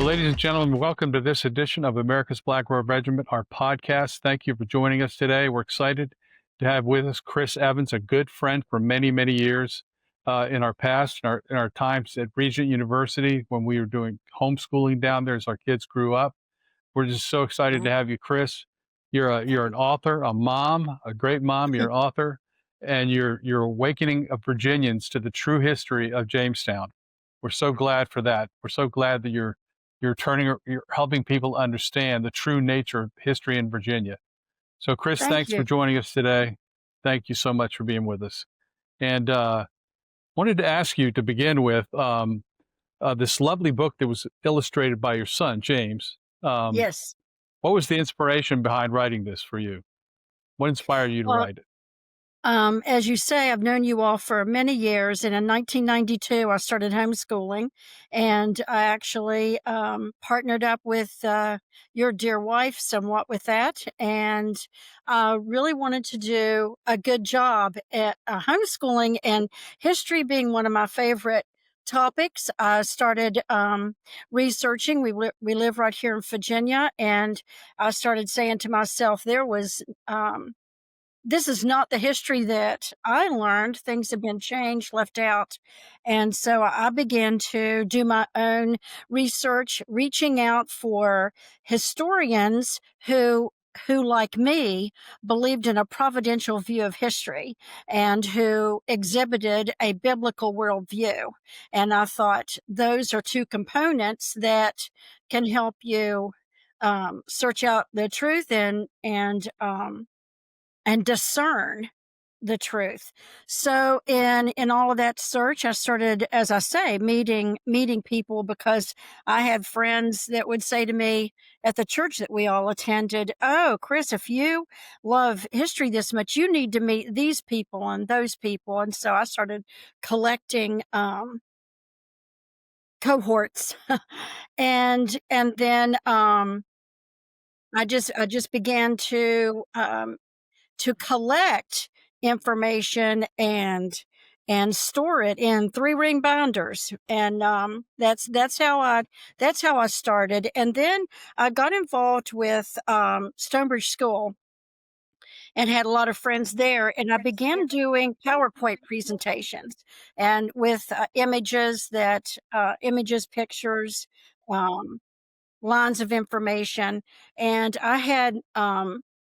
ladies and gentlemen, welcome to this edition of America's Black Robe Regiment, our podcast. Thank you for joining us today. We're excited to have with us Chris Evans, a good friend for many, many years in our past, in our times at Regent University when we were doing homeschooling down there as our kids grew up. We're just so excited to have you, Chris. You're an author, a mom, a great mom. You're an author, and you're awakening of Virginians to the true history of Jamestown. We're so glad for that. We're so glad that you're helping people understand the true nature of history in Virginia. So, Chris, thanks for joining us today. Thank you so much for being with us. And wanted to ask you to begin with this lovely book that was illustrated by your son, James. Yes. What was the inspiration behind writing this for you? What inspired you to write it? As you say, I've known you all for many years, and in 1992, I started homeschooling, and I actually partnered up with your dear wife somewhat with that, and I really wanted to do a good job at homeschooling, and history being one of my favorite topics. I started researching. We live right here in Virginia, and I started saying to myself, this is not the history that I learned. Things have been changed, left out. And so I began to do my own research, reaching out for historians who like me, believed in a providential view of history and who exhibited a biblical worldview. And I thought those are two components that can help you search out the truth and discern the truth. So in all of that search, I started, as I say, meeting people, because I had friends that would say to me at the church that we all attended, "Oh, Chris, if you love history this much, you need to meet these people and those people." And so I started collecting cohorts and then I just began to collect information and store it in 3-ring binders. And that's how I started. And then I got involved with Stonebridge School and had a lot of friends there. And I began doing PowerPoint presentations and with images, pictures, lines of information. And I had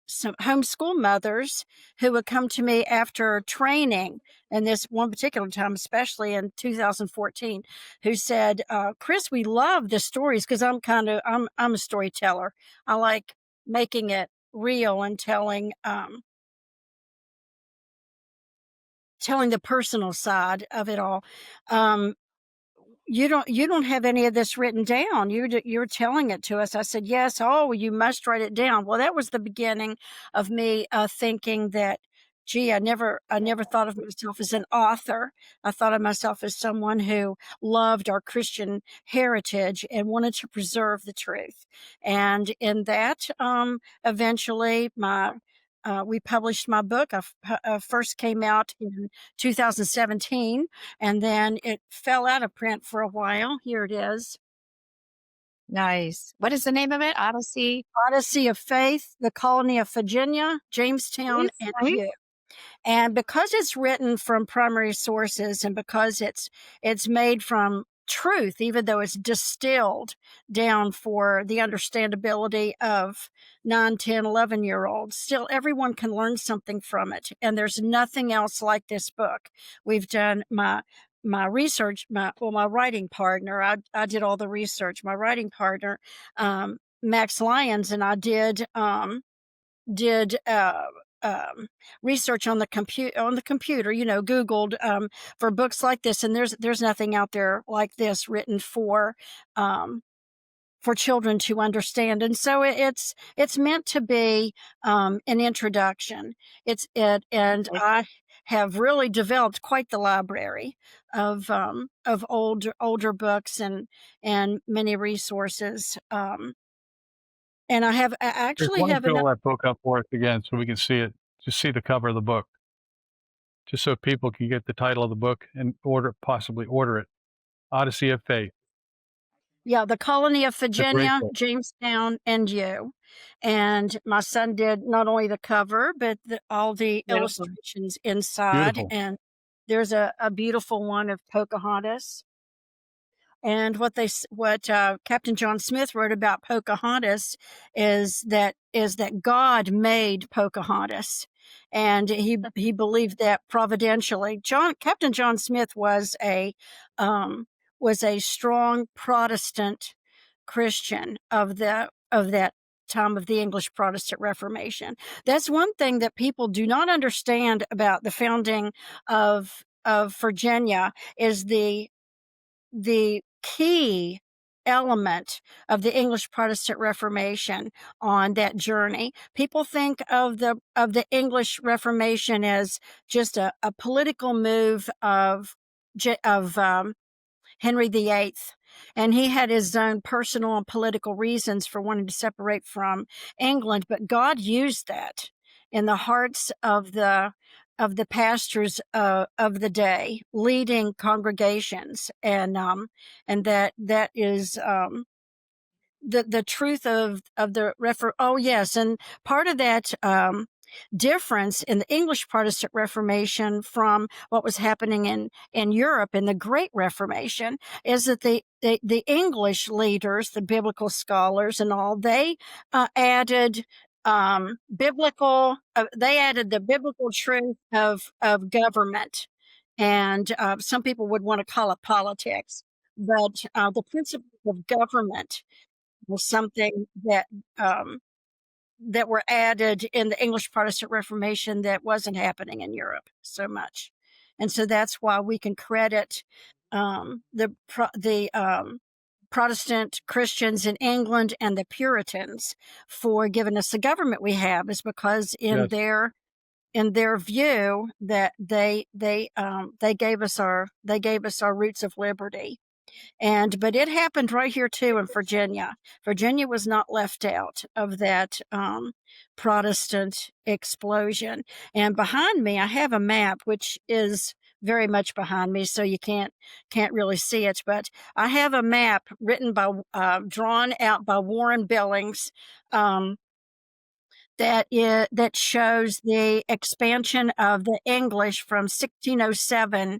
some homeschool mothers who would come to me after training, and this one particular time, especially in 2014, who said, "Chris, we love the stories," because I'm a storyteller. I like making it real and telling the personal side of it all. You don't have any of this written down. You're telling it to us." I said, "Yes." "Oh, you must write it down." Well, that was the beginning of me thinking that, gee, I never thought of myself as an author. I thought of myself as someone who loved our Christian heritage and wanted to preserve the truth. And in that, eventually, we published my book. I first came out in 2017, and then it fell out of print for a while. Here it is. Nice. What is the name of it? Odyssey? Odyssey of Faith, the Colony of Virginia, Jamestown and You. And because it's written from primary sources, and because it's made from truth, even though it's distilled down for the understandability of 9, 10, 11-year-olds, still everyone can learn something from it. And there's nothing else like this book. We've done my research, my writing partner, I did all the research. My writing partner, Max Lyons, and I did research on the computer, Googled for books like this, and there's nothing out there like this written for children to understand. And so it's meant to be an introduction. And I have really developed quite the library of older books and many resources. And I actually have fill that book up for us again so we can see it. Just see the cover of the book, just so people can get the title of the book and possibly order it. Odyssey of Faith. Yeah, the colony of It's a great Virginia, book. Jamestown and You. And my son did not only the cover, but all the Beautiful. illustrations inside. Beautiful. And there's a beautiful one of Pocahontas. And what Captain John Smith wrote about Pocahontas is that God made Pocahontas, and he believed that providentially. Captain John Smith was a strong Protestant Christian of that time of the English Protestant Reformation. That's one thing that people do not understand about the founding of Virginia is the key element of the English Protestant Reformation on that journey. People think of the English Reformation as just a political move of Henry VIII, and he had his own personal and political reasons for wanting to separate from England. But God used that in the hearts of the pastors of the day, leading congregations, and that is the truth of the oh yes, and part of that difference in the English Protestant Reformation from what was happening in Europe in the Great Reformation is that the English leaders, the biblical scholars and all, they added they added the biblical truth of government, and some people would want to call it politics, but the principles of government was something that were added in the English Protestant Reformation that wasn't happening in Europe so much. And so that's why we can credit the Protestant Christians in England and the Puritans for giving us the government we have, is because Yes. in their view that they gave us our roots of liberty. But it happened right here too in Virginia. Virginia was not left out of that Protestant explosion. And behind me, I have a map, which is very much behind me, so you can't really see it. But I have a map drawn out by Warren Billings. That shows the expansion of the English from 1607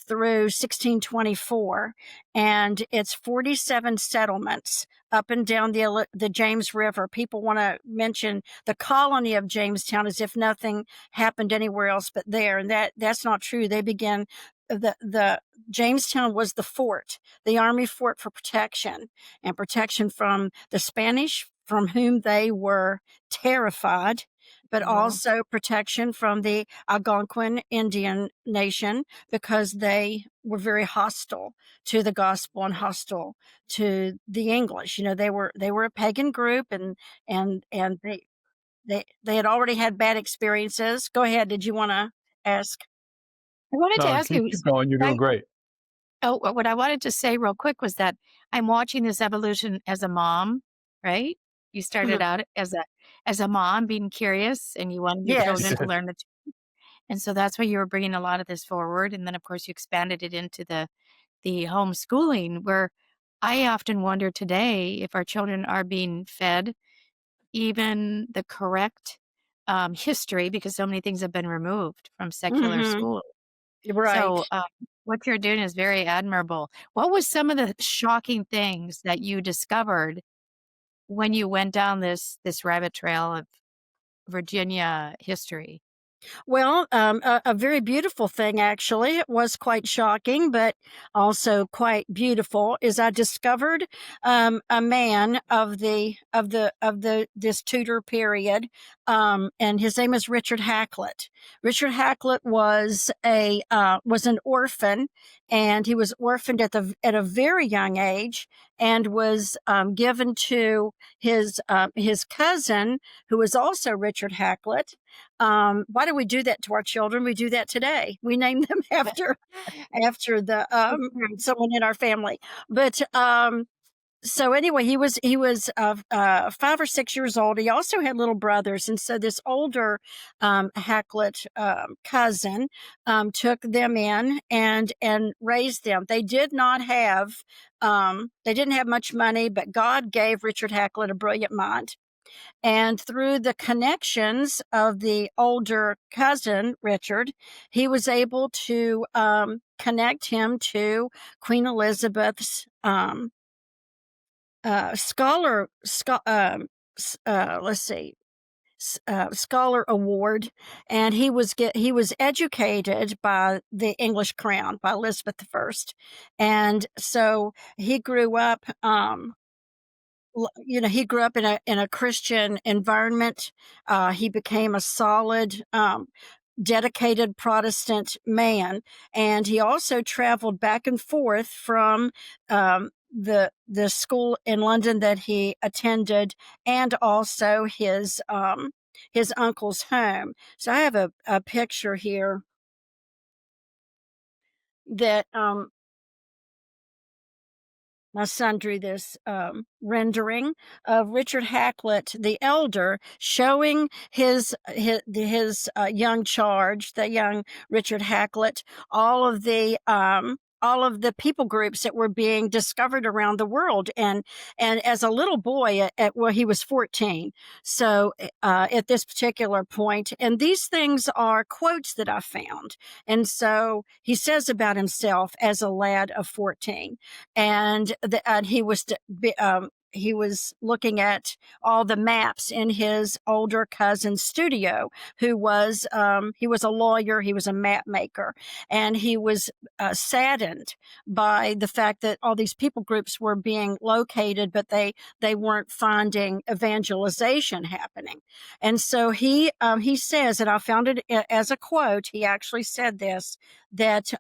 through 1624, and it's 47 settlements up and down the James River. People want to mention the colony of Jamestown as if nothing happened anywhere else but there, and that's not true. They began the Jamestown was the fort, the army fort for protection from the Spanish, from whom they were terrified, but also protection from the Algonquin Indian nation, because they were very hostile to the gospel and hostile to the English. They were a pagan group, and they had already had bad experiences. Go ahead. Did you want to ask? I wanted to No, ask keep you, going. You're doing great. what I wanted to say real quick was that I'm watching this evolution as a mom, right? You started out as a mom being curious, and you wanted your Yes. children to learn the truth. And so that's why you were bringing a lot of this forward. And then, of course, you expanded it into the homeschooling, where I often wonder today if our children are being fed even the correct history, because so many things have been removed from secular Mhm. school. Right. So what you're doing is very admirable. What was some of the shocking things that you discovered when you went down this rabbit trail of Virginia history? Well, a very beautiful thing, actually. It was quite shocking, but also quite beautiful. Is I discovered a man of this Tudor period, and his name is Richard Hakluyt. Richard Hakluyt was an orphan, and he was orphaned at a very young age, and was given to his cousin, who was also Richard Hakluyt. Why do we do that to our children? We do that today. We name them after the someone in our family. But so anyway, he was 5 or 6 years old. He also had little brothers, and so this older Hakluyt cousin took them in and raised them. They did not have they didn't have much money, but God gave Richard Hakluyt a brilliant mind. And through the connections of the older cousin, Richard, he was able to connect him to Queen Elizabeth's scholar award, and he was educated by the English crown, by Elizabeth I, and so he grew up. He grew up in a Christian environment. He became a solid, dedicated Protestant man, and he also traveled back and forth from the school in London that he attended, and also his uncle's home. So I have a picture here that my son drew, this rendering of Richard Hakluyt the elder, showing his young charge, the young Richard Hakluyt, all of the people groups that were being discovered around the world, and as a little boy, he was 14. So at this particular point, and these things are quotes that I found, and so he says about himself as a lad of 14. And he was looking at all the maps in his older cousin's studio, who was he was a lawyer, he was a map maker, and he was saddened by the fact that all these people groups were being located, but they weren't finding evangelization happening. And so he says, and I found it as a quote, he actually said this, that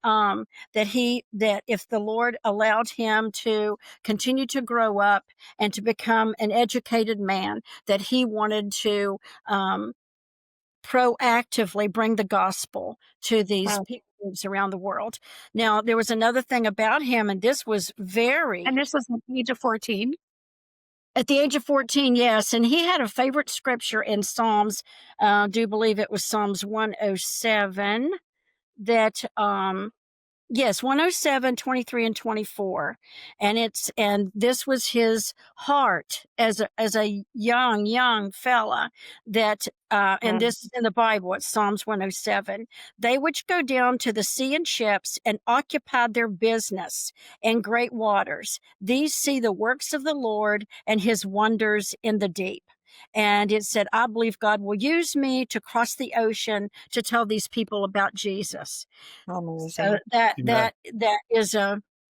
if the Lord allowed him to continue to grow up and to become an educated man, that he wanted to proactively bring the gospel to these people groups around the world. Now, there was another thing about him, and this was And this was at the age of 14? At the age of 14, yes. And he had a favorite scripture in Psalms. I do believe it was Psalms 107 that, yes, 107, 23, and 24. And this was his heart as a young fella, that, and this is in the Bible, it's Psalms 107. They which go down to the sea in ships and occupy their business in great waters, these see the works of the Lord and his wonders in the deep. And it said, I believe God will use me to cross the ocean to tell these people about Jesus. Amazing. So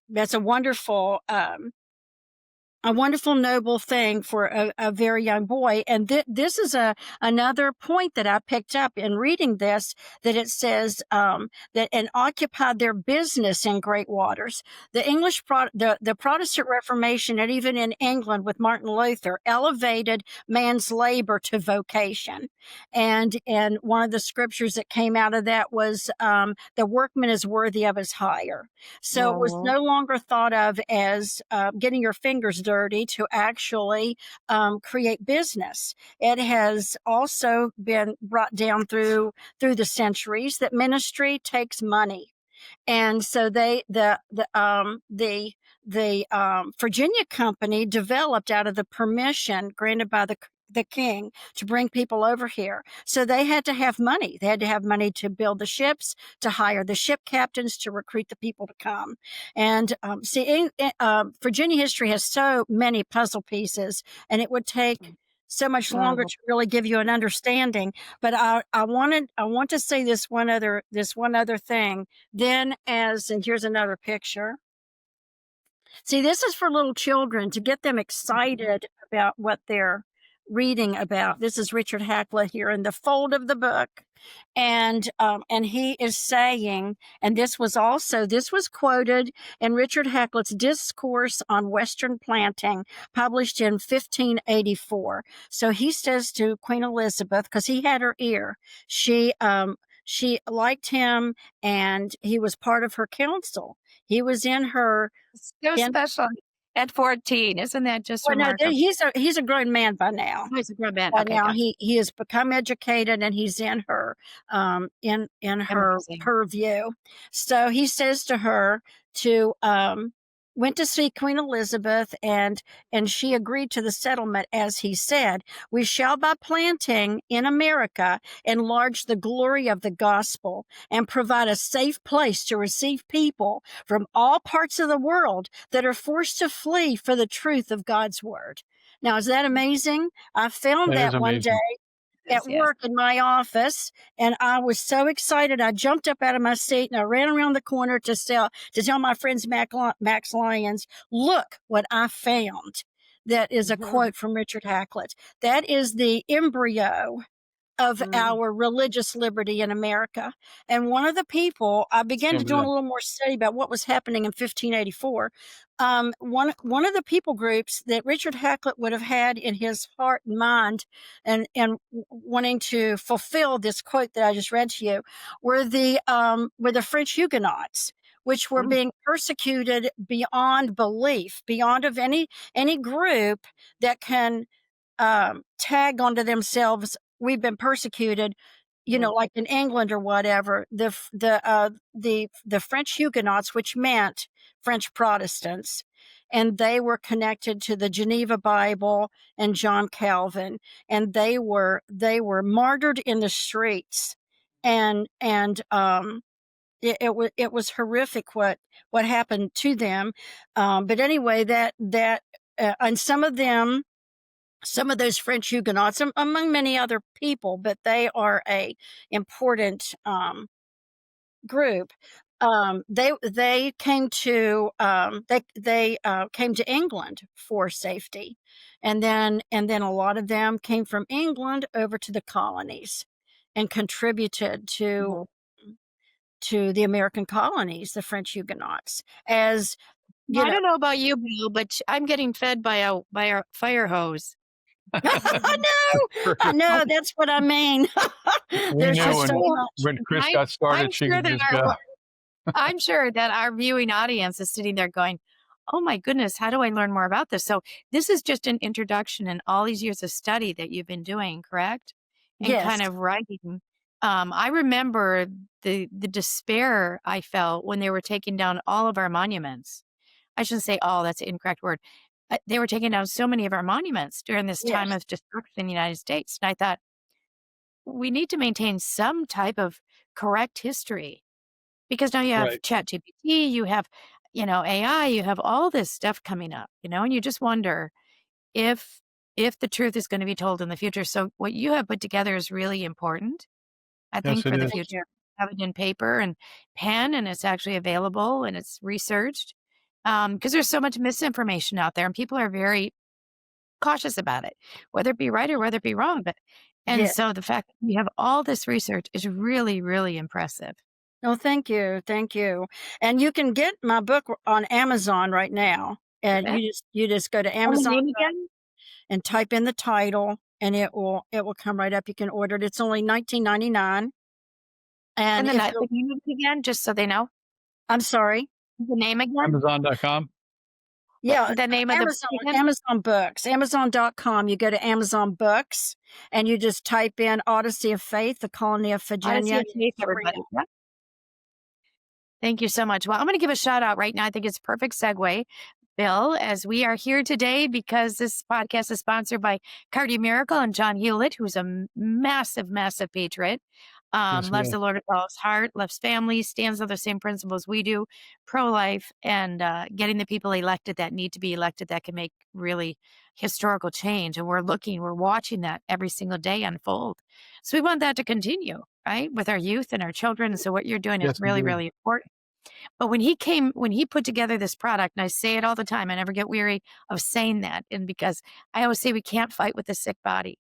that's a wonderful, noble thing for a very young boy. And this is another point that I picked up in reading this, that it says that and occupied their business in great waters. The English, the Protestant Reformation, and even in England with Martin Luther, elevated man's labor to vocation. And one of the scriptures that came out of that was, the workman is worthy of his hire. So it was no longer thought of as getting your fingers dirty to actually create business. It has also been brought down through the centuries that ministry takes money. And so the Virginia company developed out of the permission granted by the king to bring people over here. So they had to have money. They had to have money to build the ships, to hire the ship captains, to recruit the people to come. And Virginia history has so many puzzle pieces, and it would take so much longer to really give you an understanding. But I want to say this one other thing. Then, and here's another picture. See, this is for little children, to get them excited about what they're reading about. This is Richard Hakluyt here in the fold of the book. And he is saying, and this was quoted in Richard Hakluyt's Discourse on Western Planting, published in 1584. So he says to Queen Elizabeth, because he had her ear, she liked him, and he was part of her council. He was in her. So special. At 14, isn't that just Well, no, remarkable? he's a grown man by now. Oh, he's a grown man. By Okay, now gotcha. he has become educated, and he's in her in her Amazing. purview. So he says to her to went to see Queen Elizabeth, and she agreed to the settlement. As he said, we shall by planting in America enlarge the glory of the gospel and provide a safe place to receive people from all parts of the world that are forced to flee for the truth of God's word. Now, is that amazing? I found That is that one day amazing. Yes, at yes. work in my office, and I was so excited. I jumped up out of my seat and I ran around the corner to tell my friends Max Lyons, look what I found. That is a quote from Richard Hakluyt. That is the embryo of our religious liberty in America. And one of the people, I began to do a little more study about what was happening in 1584. One of the people groups that Richard Hakluyt would have had in his heart and mind, and wanting to fulfill this quote that I just read to you, were the French Huguenots, which were being persecuted beyond belief, beyond of any group that can tag onto themselves, we've been persecuted, like in England or whatever. The French Huguenots, which meant French Protestants, and they were connected to the Geneva Bible and John Calvin, and they were martyred in the streets, and it was horrific what happened to them. But anyway, and some of those French Huguenots, among many other people, but they are a important group. They came to came to England for safety, and then a lot of them came from England over to the colonies and contributed to the American colonies, the French Huguenots. As I don't know about you, Bill, but I'm getting fed by a fire hose. I know. That's what I mean. We There's knew just so much. when Chris got started, she could just go. I'm sure that our viewing audience is sitting there going, oh my goodness, how do I learn more about this? So this is just an introduction in all these years of study that you've been doing, correct? And kind Yes. of writing. I remember the despair I felt when they were taking down all of our monuments. I shouldn't say all, that's an incorrect word. They were taking down so many of our monuments during this time Yes. of destruction in the United States. And I thought, we need to maintain some type of correct history, because now you have Right. ChatGPT, you have, AI, you have all this stuff coming up, and you just wonder if the truth is going to be told in the future. So what you have put together is really important, I Yes, think, it for the is. future. Have it in paper and pen, and it's actually available and it's researched. Because there's so much misinformation out there, and people are very cautious about it, whether it be right or whether it be wrong. And Yes. so the fact that you have all this research is really, really impressive. Oh, thank you. Thank you. And you can get my book on Amazon right now. And Okay. you just go to And the Amazon name again? and type in the title, and it will come right up. You can order it. It's only $19.99. And And if the name of it again, just so they know? I'm sorry. The name again? Amazon.com. Yeah, The name of the book again? Amazon Books, Amazon.com. You go to Amazon Books and you just type in Odyssey of Faith, the Colony of Odyssey Virginia. of Faith, everybody. Yep. Thank you so much. Well, I'm going to give a shout out right now. I think it's a perfect segue, Bill, as we are here today because this podcast is sponsored by Cardio Miracle and John Hewlett, who's a massive, massive patriot. Yes, he Loves is. the Lord with all his heart, loves family, stands on the same principles we do, pro-life, and getting the people elected that need to be elected that can make really historical change. And we're watching that every single day unfold. So we want that to continue, right, with our youth and our children. And so what you're doing is Yes, really, indeed. really important. But when he put together this product, and I say it all the time, I never get weary of saying that. And because I always say we can't fight with a sick body.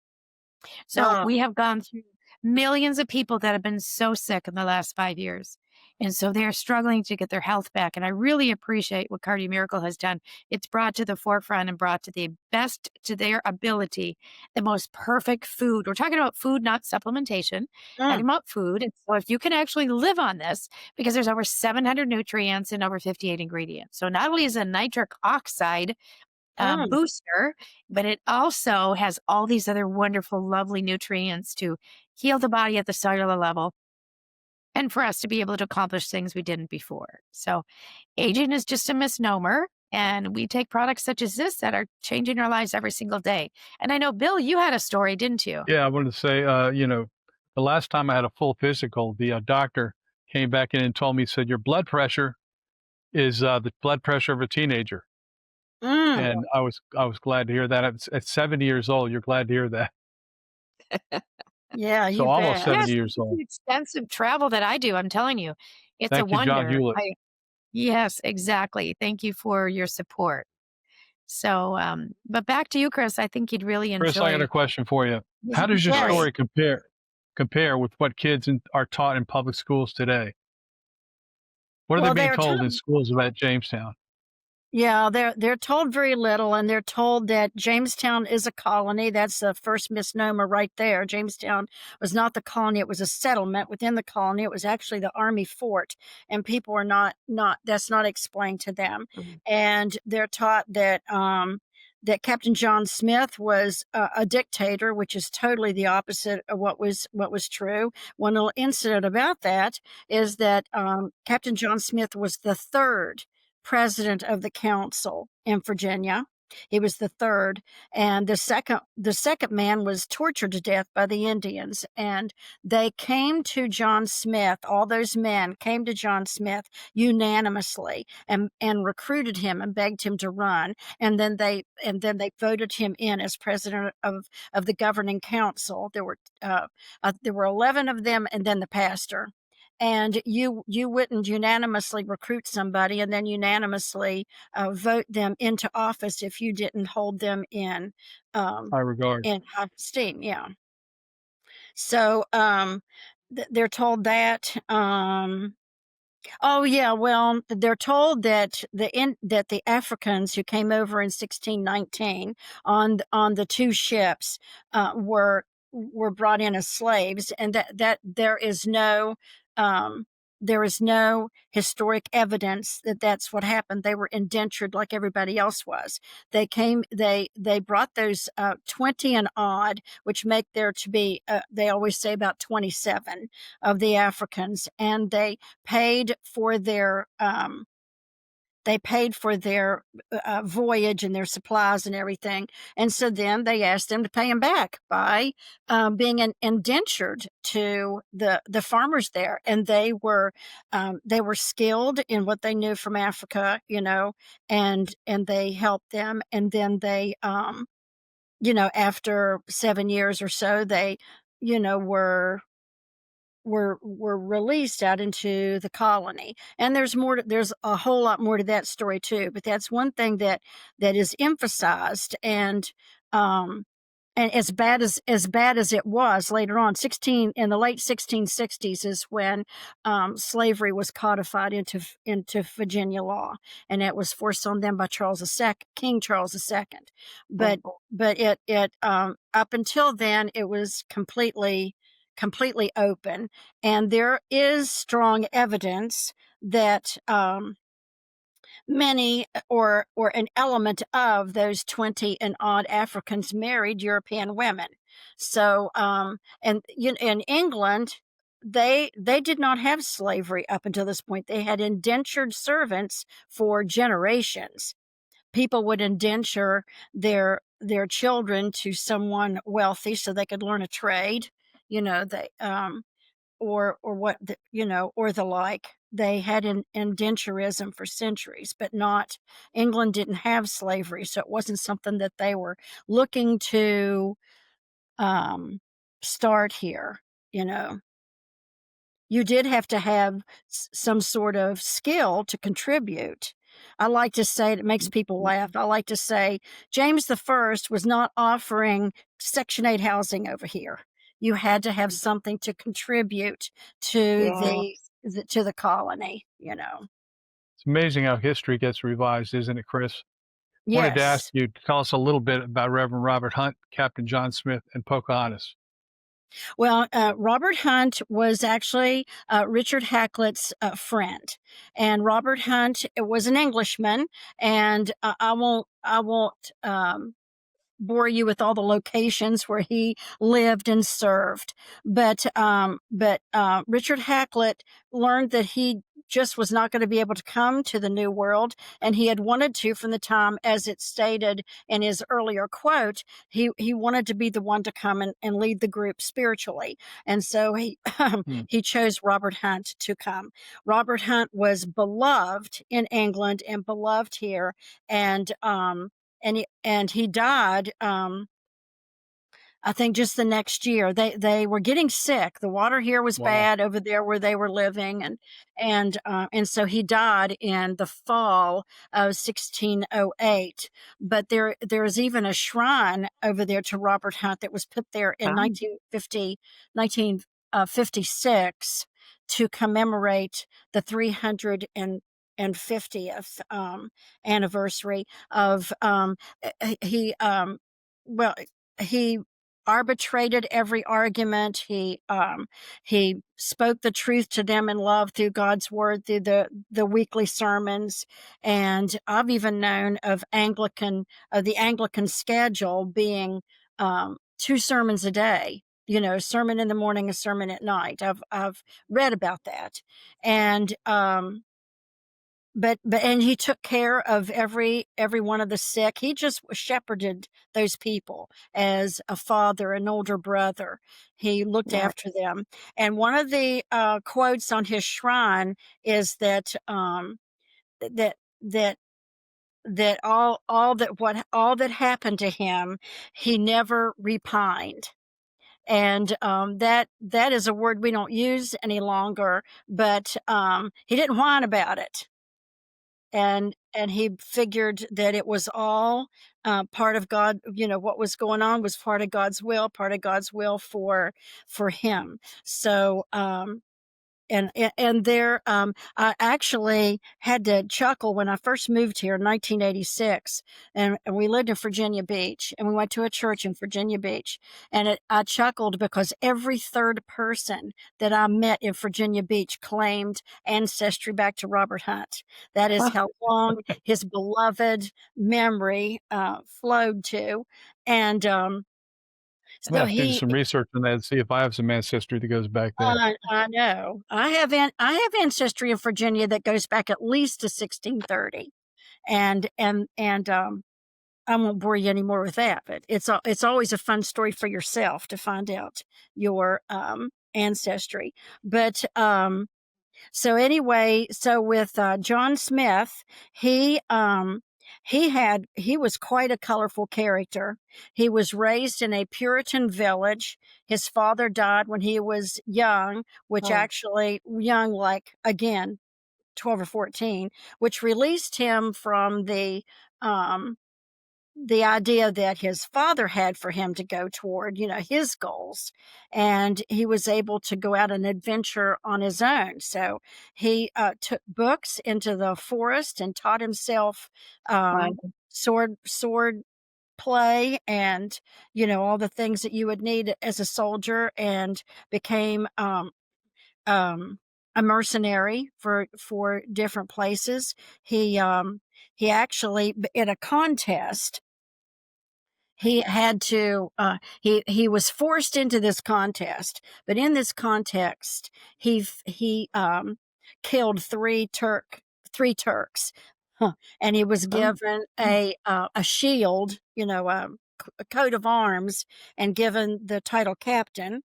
So we have gone through millions of people that have been so sick in the last 5 years. And so they're struggling to get their health back. And I really appreciate what Cardio Miracle has done. It's brought to the forefront and brought to the best to their ability, the most perfect food. We're talking about food, not supplementation, talking about food. And so if you can actually live on this, because there's over 700 nutrients and over 58 ingredients. So not only is a nitric oxide booster, but it also has all these other wonderful, lovely nutrients to heal the body at the cellular level and for us to be able to accomplish things we didn't before. So aging is just a misnomer. And we take products such as this that are changing our lives every single day. And I know, Bill, you had a story, didn't you? Yeah, I wanted to say, the last time I had a full physical, the doctor came back in and told me, said, your blood pressure is the blood pressure of a teenager. And I was glad to hear that. At 70 years old, you're glad to hear that. Yeah, So you almost bet. 70 years old. The extensive travel that I do, I'm telling you, it's Thank a you, John wonder. Hewlett. Yes, exactly. Thank you for your support. So, but back to you, Chris. I think you'd really Chris, I got enjoy. a question for you. How does your Yes. story compare with what kids are taught in public schools today? What are Well, they being they're told in told- schools about Jamestown? Yeah, they're told very little, and they're told that Jamestown is a colony. That's the first misnomer right there. Jamestown was not the colony; it was a settlement within the colony. It was actually the army fort, and people are not that's not explained to them. And they're taught that that Captain John Smith was a dictator, which is totally the opposite of what was true. One little incident about that is that Captain John Smith was the third president of the council in Virginia. He was the third, and the second man was tortured to death by the Indians. And they came to John Smith. All those men came to John Smith unanimously and recruited him and begged him to run. And then they voted him in as president of the governing council. There were 11 of them, and then the pastor. And you wouldn't unanimously recruit somebody and then unanimously vote them into office if you didn't hold them in High regard. high esteem. Yeah. So they're told that. Oh yeah, well, they're told that the Africans who came over in 1619 on the two ships were brought in as slaves, and that there is no historic evidence that that's what happened. They were indentured like everybody else was. They brought those 20 and odd, which make there to be they always say about 27 of the Africans, and they paid for their voyage and their supplies and everything. And so then they asked them to pay them back by being indentured to the farmers there. And they were skilled in what they knew from Africa, and they helped them. And then they, after 7 years or so, they, were released out into the colony. And there's a whole lot more to that story too, but that's one thing that is emphasized. And as bad as it was later on, in the late 1660s is when slavery was codified into Virginia law, and it was forced on them by King Charles II. But it up until then it was completely open, and there is strong evidence that many or an element of those 20 and odd Africans married European women. So and in England they did not have slavery up until this point. They had indentured servants for generations. People would indenture their children to someone wealthy so they could learn a trade, they or what or the like. They had an indenturism for centuries, but not England didn't have slavery, so it wasn't something that they were looking to start here. You did have to have some sort of skill to contribute. I like to say, it makes people laugh, I like to say James I was not offering Section 8 housing over here. You had to have something to contribute to to the colony, you know. It's amazing how history gets revised, isn't it, Chris? Wanted to ask Yes. you to tell us a little bit about Reverend Robert Hunt, Captain John Smith, and Pocahontas. Well, Robert Hunt was actually Richard Hakluyt's friend, and Robert Hunt was an Englishman. And I won't bore you with all the locations where he lived and served, but Richard Hakluyt learned that he just was not going to be able to come to the New World, and he had wanted to from the time, as it stated in his earlier quote, he wanted to be the one to come and lead the group spiritually, and so he Hmm. he chose Robert Hunt to come. Robert Hunt was beloved in England and beloved here, and he died. I think just the next year. They were getting sick. The water here was Wow. bad over there where they were living, and so he died in the fall of 1608. But there is even a shrine over there to Robert Hunt that was put there in 1956 to commemorate the 350th anniversary of he well he arbitrated every argument. He spoke the truth to them in love through God's word, through the weekly sermons. And I've even known of the Anglican schedule being 2 sermons a day. You know, a sermon in the morning, a sermon at night. I've read about that, and and he took care of every one of the sick. He just shepherded those people as a father, an older brother. He looked Right. after them. And one of the quotes on his shrine is that that that all that happened to him, he never repined. And that is a word we don't use any longer. But he didn't whine about it. And he figured that it was all part of God. You know, what was going on was part of God's will for him. So there I actually had to chuckle when I first moved here in 1986, and we lived in Virginia Beach, and we went to a church in Virginia Beach, and I chuckled because every third person that I met in Virginia Beach claimed ancestry back to Robert Hunt. That is how long his beloved memory flowed to. And I'm gonna so have to do he some research on that and see if I have some ancestry that goes back there. I know. I have ancestry in Virginia that goes back at least to 1630, and I won't bore you anymore with that. But it's always a fun story for yourself to find out your ancestry. But so anyway, so with John Smith, he was quite a colorful character. He was raised in a Puritan village. His father died when he was young, which Oh, actually young, like again 12 or 14, which released him from the idea that his father had for him to go toward, you know, his goals. And he was able to go out and adventure on his own. So he took books into the forest and taught himself right. sword play and, you know, all the things that you would need as a soldier, and became a mercenary for different places. He actually, in a contest, he had to he was forced into this contest, but in this context he killed three Turks. Huh. And he was Oh, given a shield, you know, a coat of arms, and given the title captain.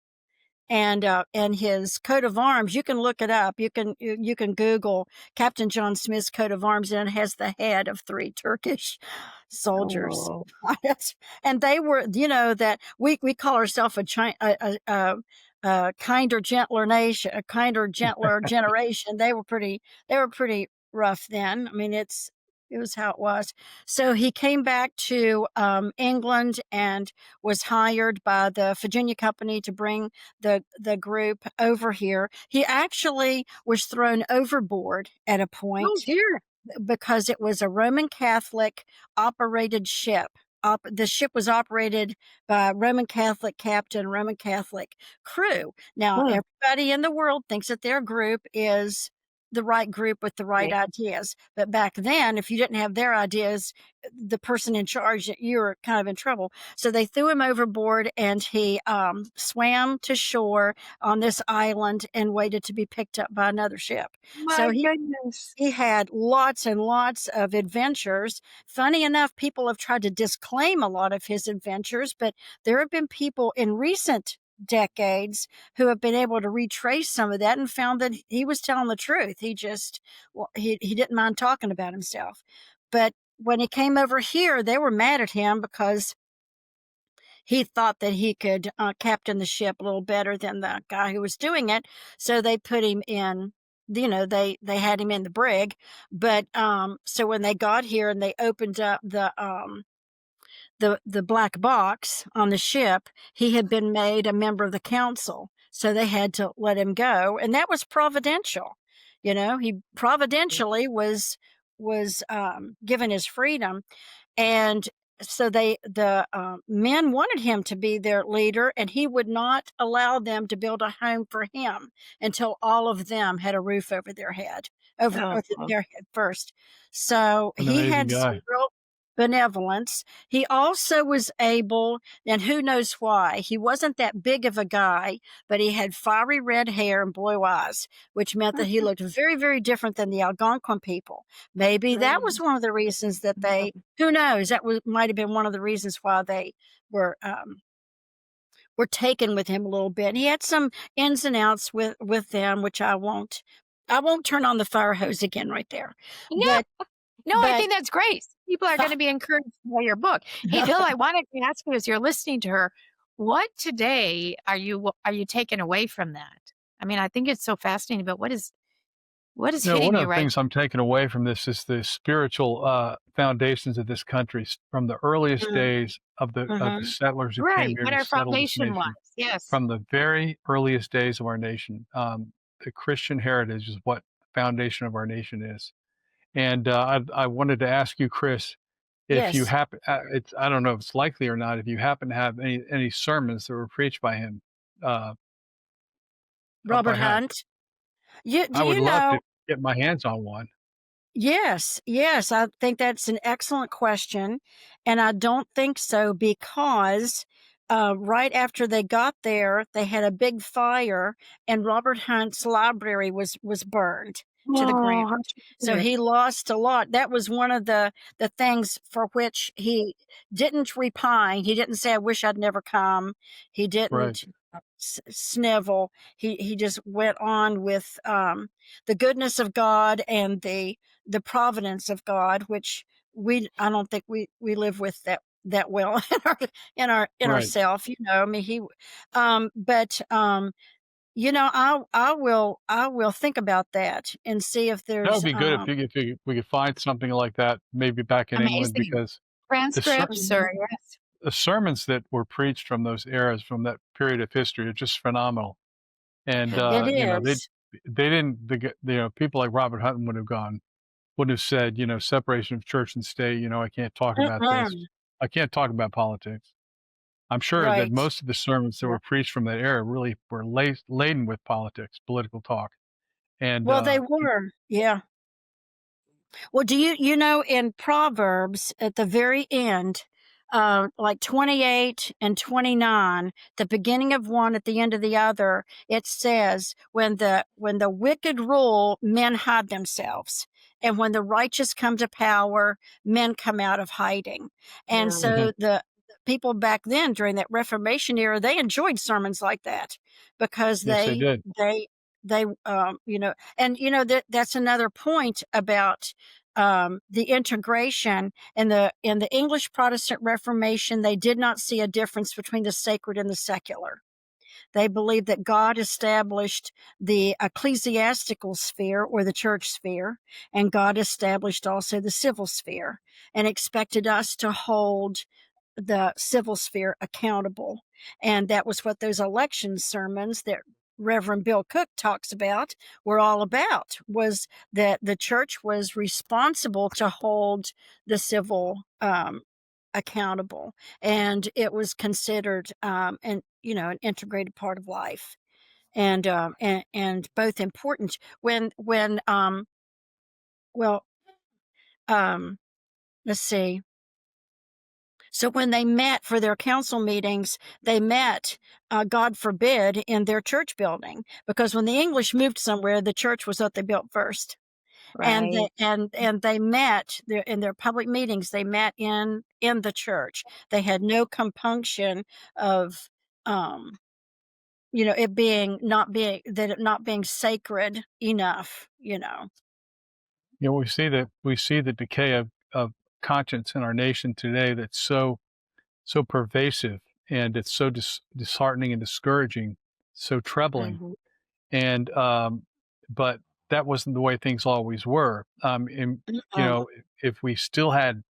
And his coat of arms, you can look it up. You can Google Captain John Smith's coat of arms, and it has the head of 3 Turkish soldiers. oh, And they were, you know, that we call ourselves a kinder, gentler nation, a kinder, gentler generation. They were pretty rough then. I mean, It was how it was. So he came back to England and was hired by the Virginia Company to bring the group over here. He actually was thrown overboard at a Oh point dear. because it was a Roman Catholic operated ship. The ship was operated by a Roman Catholic captain, Roman Catholic crew. Now, Mm. everybody in the world thinks that their group is the right group with the right Right. ideas. But back then, if you didn't have their ideas, the person in charge, you were kind of in trouble. So they threw him overboard, and he swam to shore on this island and waited to be picked up by another ship. So My goodness. he had lots and lots of adventures. Funny enough, people have tried to disclaim a lot of his adventures, but there have been people in recent decades who have been able to retrace some of that and found that he was telling the truth. He just, well, he didn't mind talking about himself. But when he came over here, they were mad at him because he thought that he could captain the ship a little better than the guy who was doing it. So they put him in, they had him in the brig. But so when they got here and they opened up the black box on the ship, he had been made a member of the council. So they had to let him go. And that was providential. He providentially was given his freedom. And so the men wanted him to be their leader, and he would not allow them to build a home for him until all of them had a roof over their head, over their head first. So An he amazing had some guy. real benevolence. He also was able, and who knows why, he wasn't that big of a guy, but he had fiery red hair and blue eyes, which meant that he looked very, very different than the Algonquin people. Maybe that was one of the reasons that they, who knows, might have been one of the reasons why they were taken with him a little bit. He had some ins and outs with them, which I won't turn on the fire hose again right there. No, no, I but- think that's great. People are going to be encouraged by your book. Hey, Bill, I wanted to ask you as you're listening to her, what today are you taking away from that? I mean, I think it's so fascinating, but what is hitting One you of the right things I'm taking away from this is the spiritual foundations of this country from the earliest days of the settlers who came right? here What to our settle this foundation nation. was, yes. From the very earliest days of our nation, the Christian heritage is what the foundation of our nation is. And I wanted to ask you, Chris, if you Yes. happen, I don't know if it's likely or not, if you happen to have any sermons that were preached by him. Robert Hunt. Do I would you love know? to get my hands on one. Yes, I think that's an excellent question. And I don't think so because right after they got there, they had a big fire and Robert Hunt's library was burned to the ground. how So traumatic. he lost a lot. That was one of the things for which he didn't repine. He didn't say, I wish I'd never come. He didn't snivel. He just went on with the goodness of God and the providence of God, which I don't think we live with that well in Right. ourself. I mean, I will think about that and see if That there's would be good if we could find something like that maybe back in England, Amazing. because Transcripts or yes. the sermons that were preached from those eras, from that period of history, are just phenomenal. And it is. they didn't, people like Robert Hutton wouldn't have said, separation of church and state. I can't talk about this. I can't talk about politics. I'm sure that Right. most of the sermons that were preached from that era really were laden with politics, political talk. And Well, they were, yeah. Well, do you know in Proverbs at the very end, like 28 and 29, the beginning of one at the end of the other, it says, when the wicked rule, men hide themselves. And when the righteous come to power, men come out of hiding. And so the people back then during that Reformation era, they enjoyed sermons like that because yes, they did. that's another point about the integration in the English Protestant Reformation. They did not see a difference between the sacred and the secular. They believed that God established the ecclesiastical sphere or the church sphere, and God established also the civil sphere and expected us to hold the civil sphere accountable. And that was what those election sermons that Reverend Bill Cook talks about were all about, was that the church was responsible to hold the civil accountable, and it was considered an integrated part of life, and both important when well let's see. So when they met for their council meetings, they met, God forbid, in their church building, because when the English moved somewhere, the church was what they built first. And Right. they met in their public meetings. They met in the church. They had no compunction of, it not being sacred enough. We see the decay of conscience in our nation today that's so pervasive, and it's so disheartening and discouraging, so troubling. Mhm. And but that wasn't the way things always were. And Uh, if we still had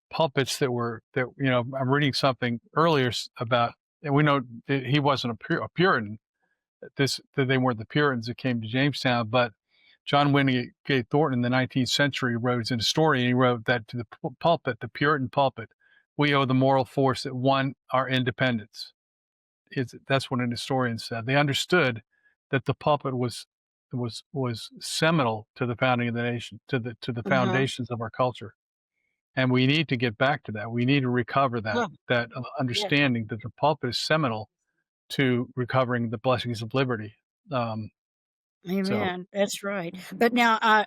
pulpits I'm reading something earlier about, and we know that he wasn't a Puritan. That they weren't the Puritans that came to Jamestown, but John Wingate Thornton in the 19th century wrote in a story, and he wrote that to the pulpit, the Puritan pulpit, we owe the moral force that won our independence. That's what an historian said. They understood that the pulpit was seminal to the founding of the nation, to the mhm. foundations of our culture, and we need to get back to that. We need to recover Yeah, that yeah. understanding that the pulpit is seminal to recovering the blessings of liberty. Um, so Amen. That's right. But now I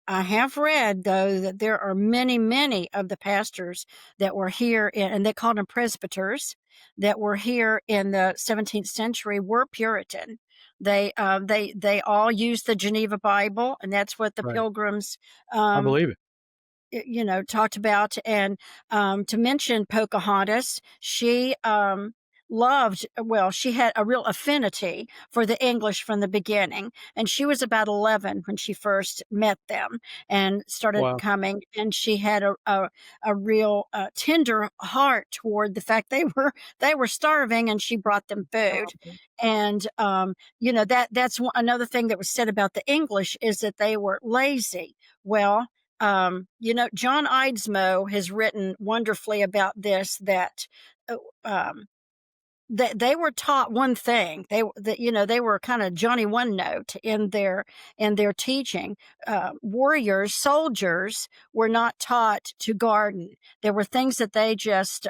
have read though that there are many of the pastors that were here and they called them presbyters, that were here in the 17th century were Puritan. They all used the Geneva Bible, and that's what the right, Pilgrims I um believe it. talked about. And to mention Pocahontas, she she had a real affinity for the English from the beginning. And she was about 11 when she first met them and started Wow. coming. And she had a real tender heart toward the fact they were starving, and she brought them food. And that's another thing that was said about the English, is that they were lazy. Well, John Eidsmoe has written wonderfully about this, that uh, um, they were taught one thing. They were kind of Johnny One Note in their teaching. Warriors, soldiers were not taught to garden. There were things that they just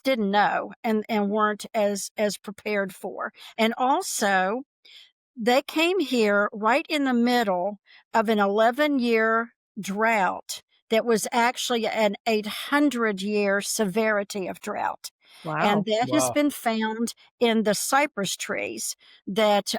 didn't know, and weren't as prepared for. And also, they came here right in the middle of an 11-year drought that was actually an 800-year severity of drought. And Wow. that has Wow. been found in the cypress trees, that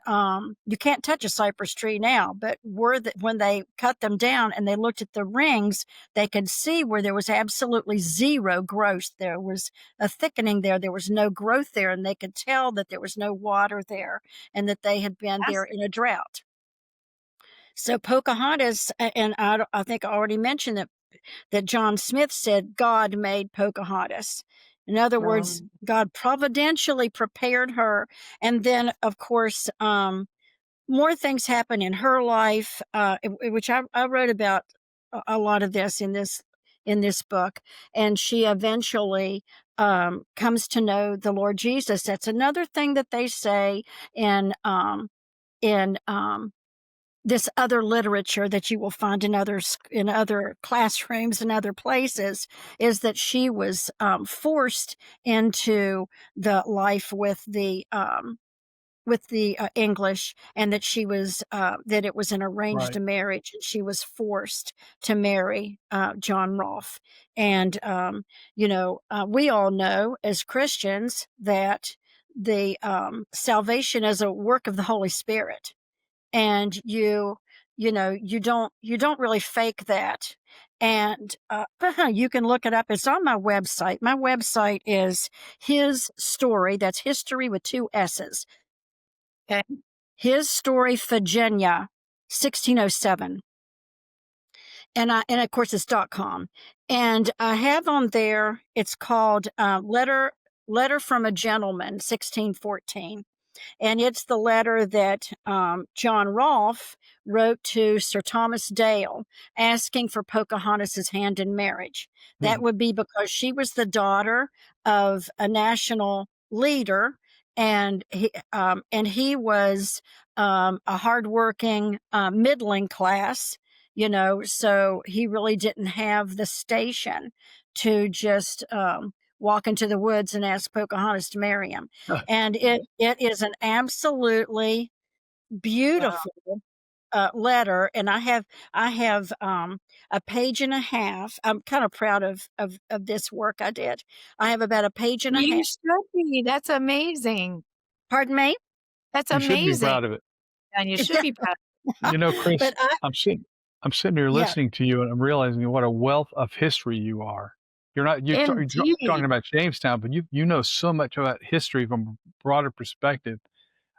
you can't touch a cypress tree now, but when they cut them down and they looked at the rings, they could see where there was absolutely zero growth. There was a thickening there. There was no growth there, and they could tell that there was no water there, and that they had been there That's in a drought. So Pocahontas, and I think I already mentioned that John Smith said God made Pocahontas. In other words, God providentially prepared her. And then, of course, more things happen in her life, which I wrote about a lot of this in this book. And she eventually comes to know the Lord Jesus. That's another thing that they say in in this other literature that you will find in other classrooms and other places, is that she was forced into the life with the English, and that that it was an arranged Right. marriage, and she was forced to marry John Rolfe. And we all know as Christians that the salvation is a work of the Holy Spirit, and you don't really fake that. And you can look it up. It's on my website. My website is His Story. That's history with 2 S's. Okay. His Story, Virginia, 1607. And of course it's .com. And I have on there, it's called Letter from a Gentleman, 1614. And it's the letter that John Rolfe wrote to Sir Thomas Dale asking for Pocahontas' hand in marriage. That would be because she was the daughter of a national leader, and he was a hardworking, middling class, so he really didn't have the station to just walk into the woods and ask Pocahontas to marry him. And it is an absolutely beautiful letter. And I have a page and a half. I'm kind of proud of this work I did. I have about a page and a You half. should be. That's amazing. Pardon me? That's You should be amazing. proud of it. And you should be proud. Chris, But I'm sitting here Yeah. listening to you, and I'm realizing what a wealth of history you are. You're Indeed. talking about Jamestown, but you know so much about history from a broader perspective.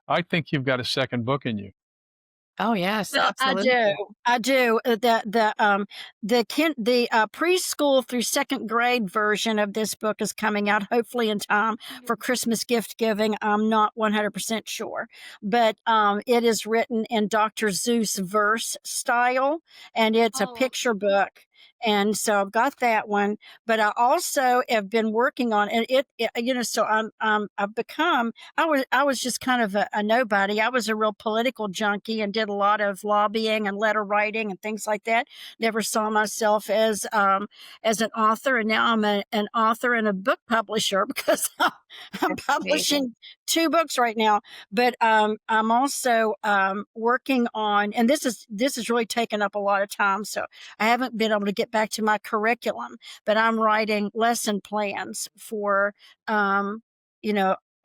I think you've got a second book in you. Oh, yes, Well, absolutely. I do. The preschool through 2nd grade version of this book is coming out hopefully in time for Christmas gift giving. I'm not 100% sure, but it is written in Dr. Seuss verse style, and it's a picture book. And so I've got that one, but I also have been working on it. So I've become, I was just kind of a nobody. I was a real political junkie and did a lot of lobbying and letter writing and things like that. Never saw myself as an author. And now I'm an author and a book publisher because I'm That's publishing amazing. 2 books right now. But I'm also working on, and this is really taken up a lot of time. So I haven't been able to get back to my curriculum, but I'm writing lesson plans for,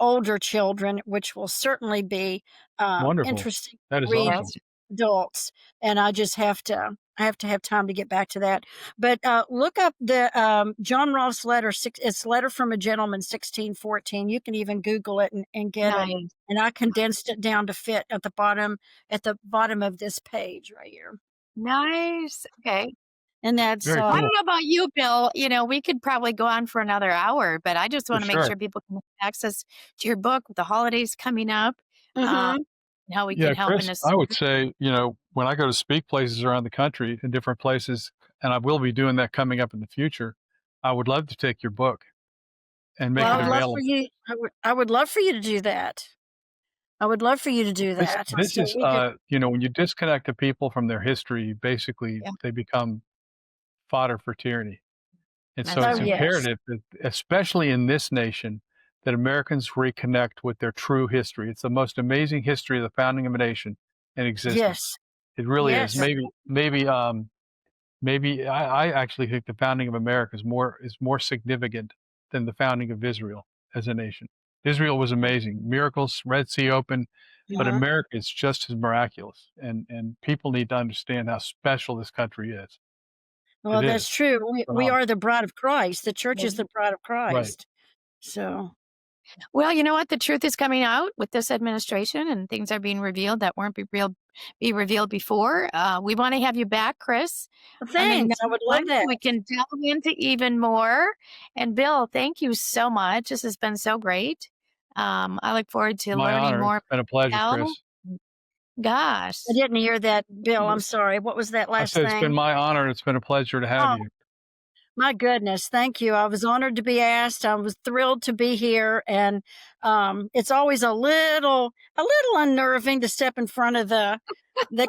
older children, which will certainly be Wonderful. interesting That to is read awesome. Yes. adults. And I just have to have time to get back to that. But look up the John Rolfe's letter. It's Letter from a Gentleman, 1614. You can even Google it and get it. Nice. And I condensed it down to fit at the bottom of this page right here. Nice. Okay. And that's Very I cool. don't know about you, Bill. We could probably go on for another hour, but I just For want to make sure. sure people can have access to your book with the holidays coming up, Mhm. and how we Yeah, can help in Chris, this. I would say, when I go to speak places around the country in different places, and I will be doing that coming up in the future, I would love to take your book and make Well, it I would love available. for you. I would love for you to do that. I would love for you to do This that. this So is, we could. when you disconnect the people from their history, basically Yeah. they become fodder for tyranny. And so That's it's Oh right. yes, imperative that, especially in this nation, that Americans reconnect with their true history. It's the most amazing history of the founding of a nation in existence. yes, It really is. yes. Maybe I actually think the founding of America is more significant than the founding of Israel as a nation. Israel was amazing, miracles, Red Sea open, but Mhm. America is just as miraculous. And people need to understand how special this country is. Well, It that's is true. We phenomenal. are the bride of Christ. The church is Yeah. the bride of Right. Christ. So Well, you know what? The truth is coming out with this administration, and things are being revealed that weren't be revealed before. We want to have you back, Chris, on thanks. another I would one love so that. we can delve into even more. And Bill, thank you so much. This has been so great. I look forward to My learning honor. more. It's been a pleasure, Bill. Chris. Gosh. I didn't hear that, Bill. I'm Yes. sorry. What was that I last said it's been thing? my honor. It's been a pleasure to have Oh, you. my goodness. Thank you. I was honored to be asked. I was thrilled to be here. And it's always a little unnerving to step in front of the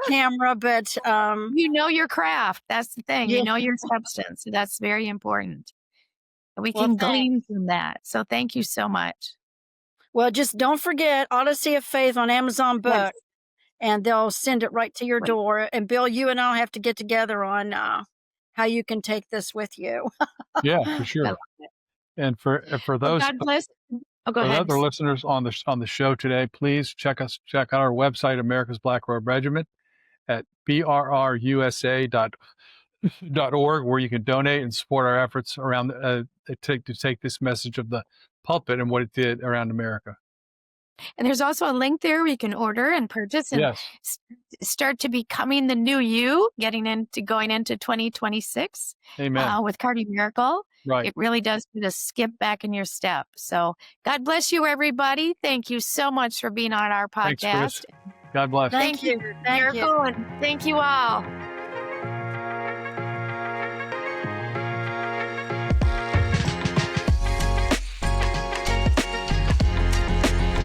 camera, but You know your craft. That's the thing. yeah. You know your substance. That's very important. We Well, can thanks. glean from that. So thank you so much. Well, just don't forget Odyssey of Faith on Amazon Yes. Book, and they'll send it right to your Great. door. And Bill, you and I'll have to get together on how you can take this with you. Yeah, for I sure. love it. And for Well, those God bless. Oh, go for the ahead. other listeners on the show today, please check out our website, America's Black Robe Regiment, at brrusa.org. rediscover.org, where you can donate and support our efforts around to take this message of the pulpit and what it did around America. And there's also a link there where you can order and purchase and Yes. start to becoming the new you, going into 2026 Amen. with Cardi Miracle. Right. It really does put a skip back in your step. So God bless you, everybody. Thank you so much for being on our Thanks, podcast. Chris. God bless. Thank you, Thank you. Miracle, and thank you all.